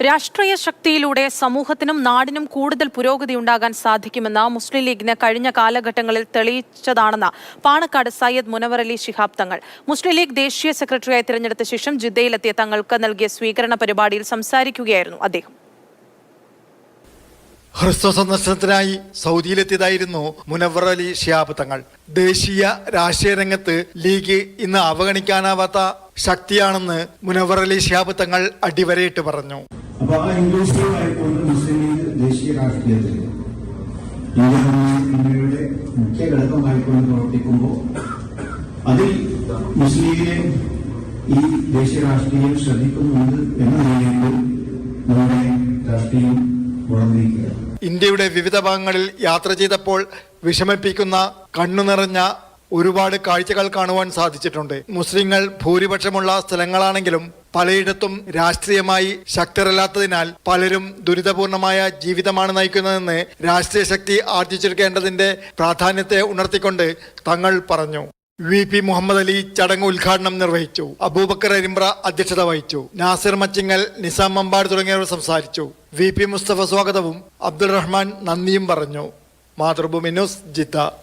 രാഷ്ട്രീയ ശക്തിയിലൂടെ സമൂഹത്തിനും നാടിനും കൂടുതൽ പുരോഗതി ഉണ്ടാകാൻ സാധിക്കുമെന്ന് മുസ്ലിം ലീഗിന് കഴിഞ്ഞ കാലഘട്ടങ്ങളിൽ തെളിയിച്ചതാണെന്ന് പാണക്കാട് സയ്യിദ് മുനവർ അലി ശിഹാബ് തങ്ങൾ. മുസ്ലിം ലീഗ് ദേശീയ സെക്രട്ടറിയായി തിരഞ്ഞെടുത്ത ശേഷം ജിദ്ദയിലെത്തിയ തങ്ങൾക്ക് നൽകിയ സ്വീകരണ പരിപാടിയിൽ സംസാരിക്കുകയായിരുന്നു അദ്ദേഹം. ഹ്രസ്വ സന്ദർശനത്തിനായി സൗദിയിലെത്തിയതായിരുന്നു മുനവർ അലി ശിഹാബ് തങ്ങൾ. ദേശീയ രാഷ്ട്രീയ രംഗത്ത് ലീഗ് ഇന്ന് അവഗണിക്കാനാവാത്ത ശക്തിയാണെന്ന് മുനവർ അലി ശിഹാബ് തങ്ങൾ അടിവരയിട്ട് പറഞ്ഞു. അപ്പോൾ ആ ഇൻക്ലൂസീവായിക്കൊണ്ട് മുസ്ലിം ലീഗ് ദേശീയ രാഷ്ട്രീയത്തിൽ ഇന്ത്യയുടെ മുഖ്യ ഘടകമായിക്കൊണ്ട് പ്രവർത്തിക്കുമ്പോൾ അതിൽ മുസ്ലിം ലീഗിനെ ഈ ദേശീയ രാഷ്ട്രീയം ശ്രദ്ധിക്കുന്നുണ്ട് എന്ന നിലയിൽ നമ്മുടെ രാഷ്ട്രീയം വളർന്നിരിക്കുകയാണ്. ഇന്ത്യയുടെ വിവിധ ഭാഗങ്ങളിൽ യാത്ര ചെയ്തപ്പോൾ വിഷമിപ്പിക്കുന്ന കണ്ണു നിറഞ്ഞ ഒരുപാട് കാഴ്ചകൾ കാണുവാൻ സാധിച്ചിട്ടുണ്ട്. മുസ്ലിങ്ങൾ ഭൂരിപക്ഷമുള്ള സ്ഥലങ്ങളാണെങ്കിലും പലയിടത്തും രാഷ്ട്രീയമായി ശക്തരല്ലാത്തതിനാൽ പലരും ദുരിതപൂർണമായ ജീവിതമാണ് നയിക്കുന്നതെന്ന് രാഷ്ട്രീയ ശക്തി ആർജിച്ചെടുക്കേണ്ടതിന്റെ പ്രാധാന്യത്തെ ഉണർത്തിക്കൊണ്ട് തങ്ങൾ പറഞ്ഞു. VP മുഹമ്മദ് അലി ചടങ്ങ് ഉദ്ഘാടനം നിർവഹിച്ചു. അബൂബക്കർ അരിമ്പ്ര അധ്യക്ഷത വഹിച്ചു. നാസിർ മച്ചിങ്ങൽ, നിസാം മമ്പാട് തുടങ്ങിയവർ സംസാരിച്ചു. VP മുസ്തഫ സ്വാഗതവും അബ്ദുൾ റഹ്മാൻ നന്ദിയും പറഞ്ഞു. Mathrubhumi news, Jeddah.